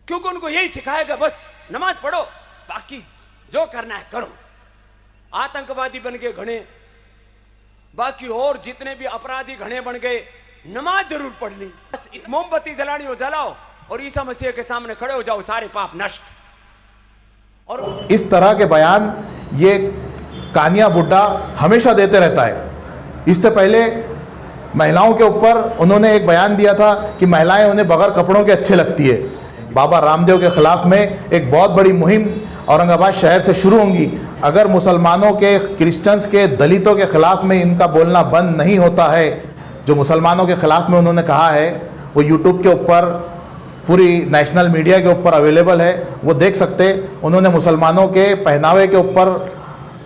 क्योंकि उनको यही सिखाएगा बस नमाज पढ़ो, बाकी जो करना है करो। आतंकवादी बन गए घने, बाकी और जितने भी अपराधी घने बन गए, नमाज जरूर पढ़नी, बस मोमबत्ती जलानी हो जलाओ और ईसा मसीह के सामने खड़े हो जाओ, सारे पाप नष्ट। और इस तरह के बयान ये कानिया बुड्ढा हमेशा देते रहता है। इससे पहले महिलाओं के ऊपर उन्होंने एक बयान दिया था कि महिलाएं उन्हें बगैर कपड़ों के अच्छे लगती है। बाबा रामदेव के खिलाफ में एक बहुत बड़ी मुहिम औरंगाबाद शहर से शुरू होंगी। अगर मुसलमानों के, क्रिश्चियंस के, दलितों के खिलाफ में इनका बोलना बंद नहीं होता है, जो मुसलमानों के खिलाफ में उन्होंने कहा है वो यूट्यूब के ऊपर, पूरी नेशनल मीडिया के ऊपर अवेलेबल है, वो देख सकते। उन्होंने मुसलमानों के पहनावे के ऊपर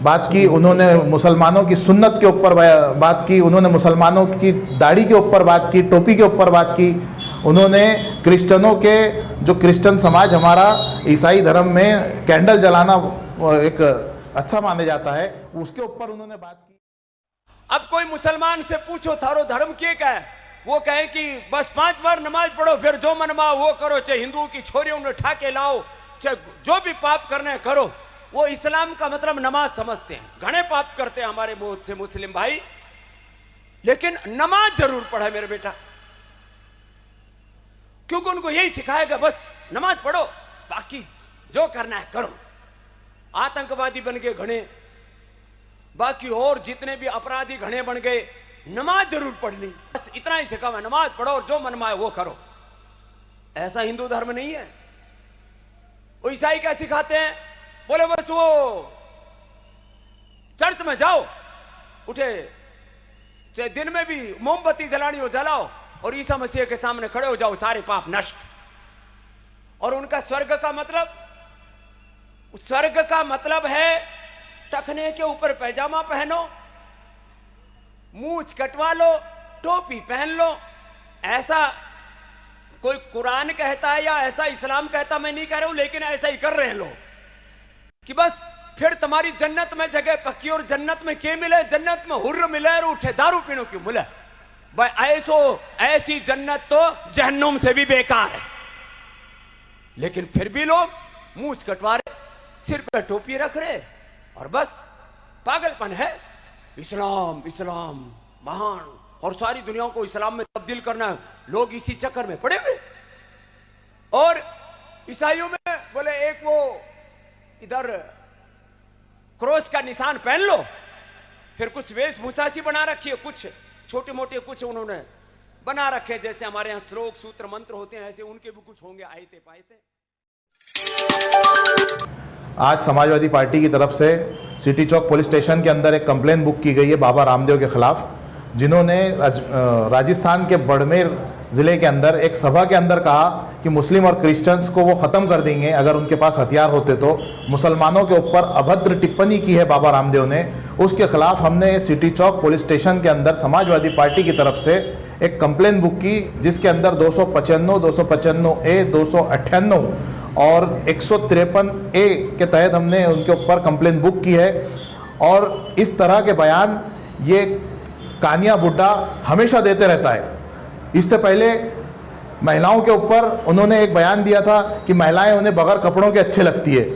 बात की, उन्होंने मुसलमानों की सुन्नत के ऊपर बात की, उन्होंने मुसलमानों की दाढ़ी के ऊपर बात की, टोपी के ऊपर बात की, उन्होंने क्रिश्चियनों के, जो क्रिश्चियन समाज हमारा ईसाई धर्म में कैंडल जलाना एक अच्छा माना जाता है, उसके ऊपर उन्होंने बात की। अब कोई मुसलमान से पूछो थारो धर्म क्या है, वो कहे कि बस 5 बार नमाज पढ़ो, फिर जो मनमाओ वो करो, चाहे हिंदुओं की छोरियों ने उठा के लाओ, चाहे जो भी पाप करना है करो। वो इस्लाम का मतलब नमाज समझते हैं। घने पाप करते हैं हमारे बहुत से मुस्लिम भाई, लेकिन नमाज जरूर पढ़े मेरे बेटा, क्योंकि उनको यही सिखाएगा बस नमाज पढ़ो, बाकी जो करना है करो। आतंकवादी बन गए घने, बाकी और जितने भी अपराधी घने बन गए, नमाज जरूर पढ़नी, बस इतना ही सिखा है, नमाज पढ़ो और जो मनमाए वो करो। ऐसा हिंदू धर्म नहीं है। वो ईसाई क्या सिखाते हैं, बोले बस वो चर्च में जाओ, उठे चाहे दिन में भी मोमबत्ती जलानी हो जलाओ और ईसा मसीह के सामने खड़े हो जाओ, सारे पाप नष्ट। और उनका स्वर्ग का मतलब है टखने के ऊपर पैजामा पहनो, मूंछ कटवा लो, टोपी पहन लो। ऐसा कोई कुरान कहता है या ऐसा इस्लाम कहता, मैं नहीं कह रहा हूं, लेकिन ऐसा ही कर रहे हैं लोग कि बस फिर तुम्हारी जन्नत में जगह पक्की। और जन्नत में क्या मिले, जन्नत में हुर्र मिले और उठे दारू पीनो क्यों मिले भाई। ऐसी जन्नत तो जहन्नुम से भी बेकार है। लेकिन फिर भी लोग मूंछ कटवा रहे, सिर पे टोपी रख रहे, और बस पागलपन है। इस्लाम इस्लाम महान, और सारी दुनिया को इस्लाम में तब्दील करना है, लोग इसी चक्कर में पड़े हुए। और ईसाइयों में बोले एक वो इधर क्रॉस का निशान पहन लो, फिर कुछ वेशभूषा सी बना रखी है, कुछ छोटे मोटे कुछ उन्होंने बना रखे, जैसे हमारे यहाँ श्लोक सूत्र मंत्र होते हैं, ऐसे उनके भी कुछ होंगे आयते पायते। आज समाजवादी पार्टी की तरफ से सिटी चौक पुलिस स्टेशन के अंदर एक कंप्लेन बुक की गई है बाबा रामदेव के खिलाफ, जिन्होंने राजस्थान के बाड़मेर ज़िले के अंदर एक सभा के अंदर कहा कि मुस्लिम और क्रिश्चियंस को वो ख़त्म कर देंगे अगर उनके पास हथियार होते तो। मुसलमानों के ऊपर अभद्र टिप्पणी की है बाबा रामदेव ने, उसके खिलाफ हमने सिटी चौक पुलिस स्टेशन के अंदर समाजवादी पार्टी की तरफ से एक कंप्लेन बुक की, जिसके अंदर 295, 255A, 298 और 153A के तहत हमने उनके ऊपर कंप्लेन बुक की है। और इस तरह के बयान ये कानिया बुड्ढा हमेशा देते रहता है। इससे पहले महिलाओं के ऊपर उन्होंने एक बयान दिया था कि महिलाएं उन्हें बगैर कपड़ों के अच्छे लगती है।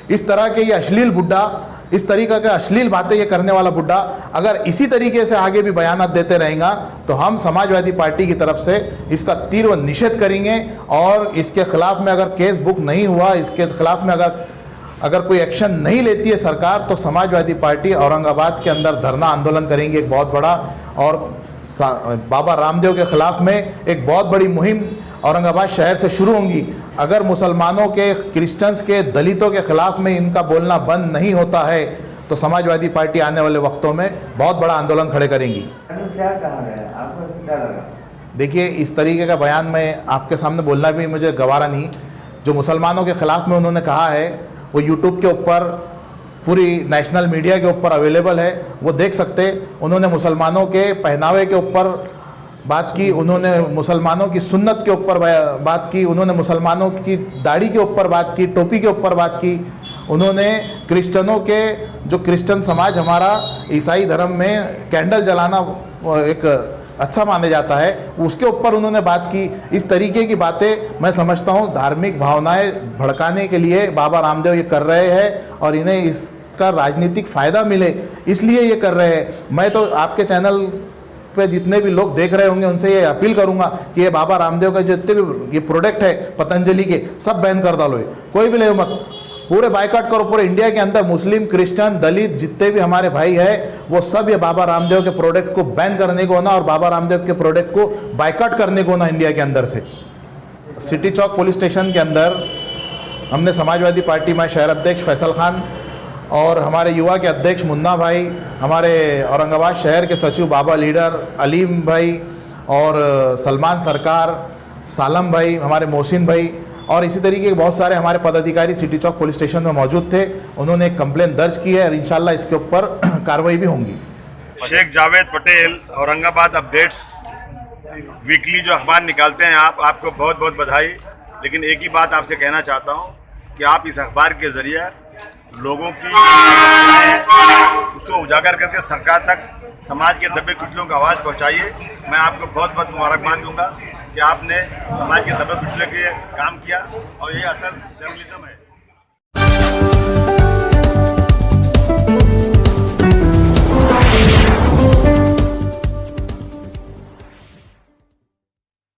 इस तरह के ये अश्लील बुड्ढा, इस तरीक़े के अश्लील बातें ये करने वाला बुड्ढा अगर इसी तरीके से आगे भी बयानात देते रहेगा तो हम समाजवादी पार्टी की तरफ से इसका तीव्र निषेध करेंगे। और इसके खिलाफ में अगर केस बुक नहीं हुआ, इसके खिलाफ में अगर कोई एक्शन नहीं लेती है सरकार, तो समाजवादी पार्टी औरंगाबाद के अंदर धरना आंदोलन करेंगे एक बहुत बड़ा। और बाबा रामदेव के खिलाफ में एक बहुत बड़ी मुहिम औरंगाबाद शहर से शुरू होंगी। अगर मुसलमानों के, क्रिश्चियंस के, दलितों के खिलाफ में इनका बोलना बंद नहीं होता है तो समाजवादी पार्टी आने वाले वक्तों में बहुत बड़ा आंदोलन खड़े करेंगी। क्या कहा गया, आपको क्या लगा? देखिए, इस तरीके का बयान मैं आपके सामने बोलना भी मुझे गवारा नहीं। जो मुसलमानों के खिलाफ में उन्होंने कहा है वो यूट्यूब के ऊपर, पूरी नेशनल मीडिया के ऊपर अवेलेबल है, वो देख सकते। उन्होंने मुसलमानों के पहनावे के ऊपर बात की, उन्होंने मुसलमानों की सुन्नत के ऊपर बात की, उन्होंने मुसलमानों की दाढ़ी के ऊपर बात की, टोपी के ऊपर बात की, उन्होंने क्रिश्चियनों के, जो क्रिश्चियन समाज हमारा ईसाई धर्म में कैंडल जलाना एक अच्छा माना जाता है, उसके ऊपर उन्होंने बात की। इस तरीके की बातें मैं समझता हूँ धार्मिक भावनाएं भड़काने के लिए बाबा रामदेव ये कर रहे हैं और इन्हें इसका राजनीतिक फ़ायदा मिले इसलिए ये कर रहे हैं। मैं तो आपके चैनल पे जितने भी लोग देख रहे होंगे उनसे ये अपील करूंगा कि ये बाबा रामदेव का जितने भी ये प्रोडक्ट है पतंजलि के सब बैन कर डालो, कोई भी ले मत, पूरे बायकॉट करो। पूरे इंडिया के अंदर मुस्लिम, क्रिश्चियन, दलित जितने भी हमारे भाई हैं वो सब ये बाबा रामदेव के प्रोडक्ट को बैन करने को ना और बाबा रामदेव के प्रोडक्ट को बायकॉट करने को ना इंडिया के अंदर से। सिटी चौक पुलिस स्टेशन के अंदर हमने समाजवादी पार्टी में शहर अध्यक्ष फैसल खान और हमारे युवा के अध्यक्ष मुन्ना भाई, हमारे औरंगाबाद शहर के सचिव बाबा लीडर अलीम भाई और सलमान सरकार, सालम भाई, हमारे मोहसिन भाई और इसी तरीके के बहुत सारे हमारे पदाधिकारी सिटी चौक पुलिस स्टेशन में मौजूद थे। उन्होंने एक कंप्लेंट दर्ज की है और इंशाल्लाह इसके ऊपर कार्रवाई भी होंगी। शेख जावेद पटेल, औरंगाबाद अपडेट्स वीकली जो अखबार निकालते हैं आपको बहुत बहुत बधाई। लेकिन एक ही बात आपसे कहना चाहता हूं कि आप इस अखबार के ज़रिए लोगों की उसको उजागर करके सरकार तक समाज के दबे कुचलों को आवाज़ पहुंचाइए। मैं आपको बहुत बहुत मुबारकबाद दूंगा कि आपने समाज के दबे कुचले के काम किया और ये असल जर्नलिज्म है।